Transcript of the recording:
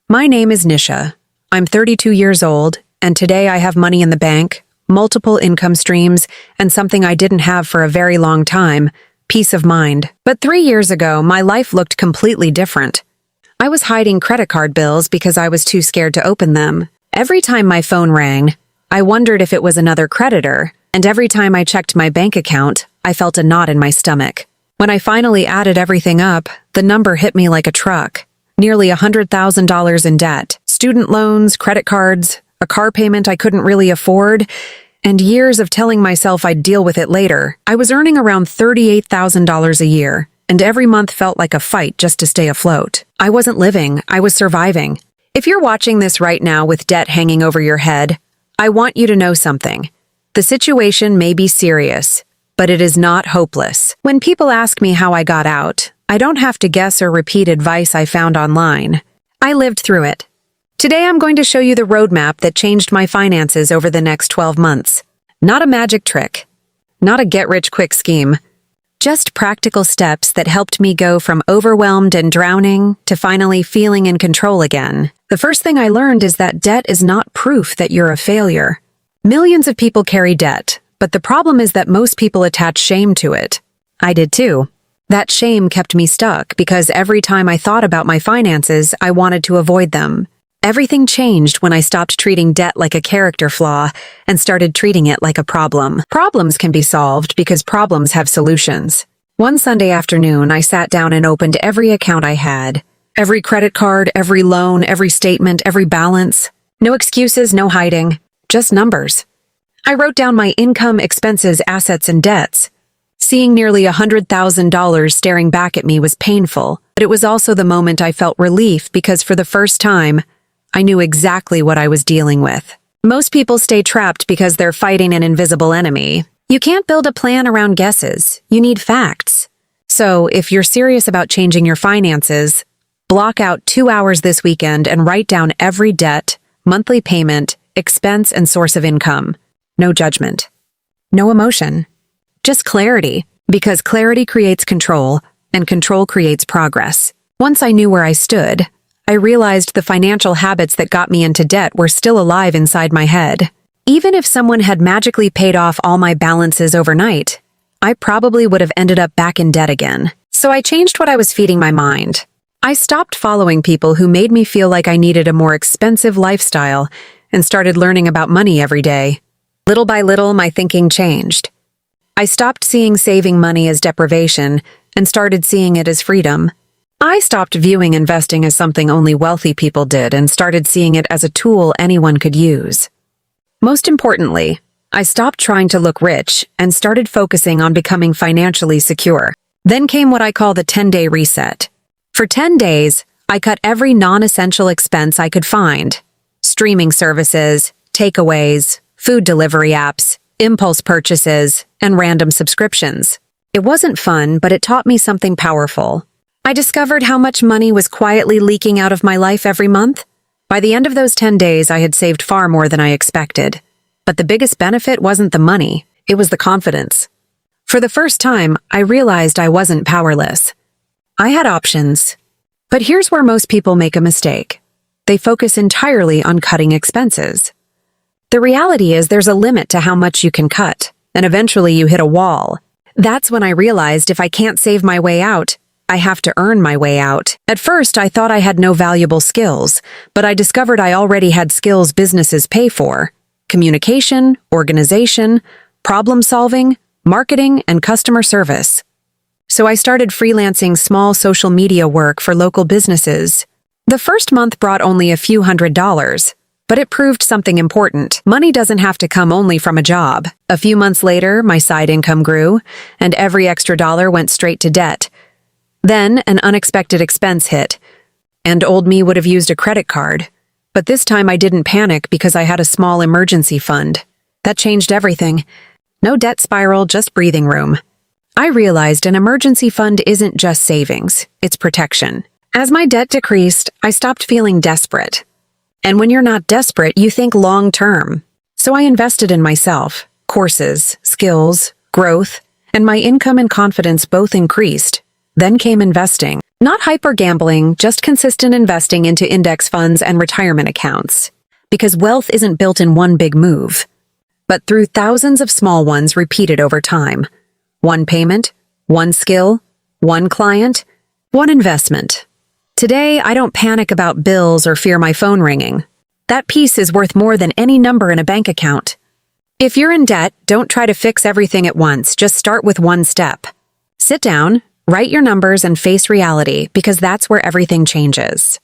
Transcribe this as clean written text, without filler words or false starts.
My name is Nisha. I'm 32 years old, and today I have money in the bank, multiple income streams, and something I didn't have for a very long time, peace of mind. But 3 years ago, my life looked completely different. I was hiding credit card bills because I was too scared to open them. Every time my phone rang, I wondered if it was another creditor, and every time I checked my bank account, I felt a knot in my stomach. When I finally added everything up, the number hit me like a truck. Nearly $100,000 in debt, student loans, credit cards, a car payment I couldn't really afford, and years of telling myself I'd deal with it later. I was earning around $38,000 a year, and every month felt like a fight just to stay afloat. I wasn't living, I was surviving. If you're watching this right now with debt hanging over your head, I want you to know something. The situation may be serious, but it is not hopeless. When people ask me how I got out, I don't have to guess or repeat advice I found online. I lived through it. Today I'm going to show you the roadmap that changed my finances over the next 12 months. Not a magic trick. Not a get-rich-quick scheme. Just practical steps that helped me go from overwhelmed and drowning to finally feeling in control again. The first thing I learned is that debt is not proof that you're a failure. Millions of people carry debt, but the problem is that most people attach shame to it. I did too. That shame kept me stuck because every time I thought about my finances, I wanted to avoid them. Everything changed when I stopped treating debt like a character flaw and started treating it like a problem. Problems can be solved because problems have solutions. One Sunday afternoon, I sat down and opened every account I had. Every credit card, every loan, every statement, every balance. No excuses, no hiding. Just numbers. I wrote down my income, expenses, assets, and debts. Seeing nearly $100,000 staring back at me was painful, but it was also the moment I felt relief because for the first time, I knew exactly what I was dealing with. Most people stay trapped because they're fighting an invisible enemy. You can't build a plan around guesses. You need facts. So, if you're serious about changing your finances, block out 2 hours this weekend and write down every debt, monthly payment, expense, and source of income. No judgment. No emotion. Just clarity, because clarity creates control, and control creates progress. Once I knew where I stood, I realized the financial habits that got me into debt were still alive inside my head. Even if someone had magically paid off all my balances overnight, I probably would have ended up back in debt again. So I changed what I was feeding my mind. I stopped following people who made me feel like I needed a more expensive lifestyle and started learning about money every day. Little by little, my thinking changed. I stopped seeing saving money as deprivation and started seeing it as freedom. I stopped viewing investing as something only wealthy people did and started seeing it as a tool anyone could use. Most importantly, I stopped trying to look rich and started focusing on becoming financially secure. Then came what I call the 10-day reset. For 10 days, I cut every non-essential expense I could find. Streaming services, takeaways, food delivery apps, impulse purchases, and random subscriptions. It wasn't fun, but it taught me something powerful. I discovered how much money was quietly leaking out of my life every month. By the end of those 10 days, I had saved far more than I expected. But the biggest benefit wasn't the money, it was the confidence. For the first time, I realized I wasn't powerless. I had options. But here's where most people make a mistake. They focus entirely on cutting expenses. The reality is there's a limit to how much you can cut, and eventually you hit a wall. That's when I realized if I can't save my way out, I have to earn my way out. At first, I thought I had no valuable skills, but I discovered I already had skills businesses pay for: communication, organization, problem solving, marketing, and customer service. So I started freelancing small social media work for local businesses. The first month brought only a few $100s. But it proved something important. Money doesn't have to come only from a job. A few months later, my side income grew, and every extra dollar went straight to debt. Then, an unexpected expense hit, and old me would have used a credit card. But this time I didn't panic because I had a small emergency fund. That changed everything. No debt spiral, just breathing room. I realized an emergency fund isn't just savings, it's protection. As my debt decreased, I stopped feeling desperate. And when you're not desperate, you think long-term. So I invested in myself, courses, skills, growth, and my income and confidence both increased. Then came investing. Not hyper gambling, just consistent investing into index funds and retirement accounts. Because wealth isn't built in one big move, but through thousands of small ones repeated over time. One payment, one skill, one client, one investment. Today, I don't panic about bills or fear my phone ringing. That peace is worth more than any number in a bank account. If you're in debt, don't try to fix everything at once, just start with one step. Sit down, write your numbers and face reality, because that's where everything changes.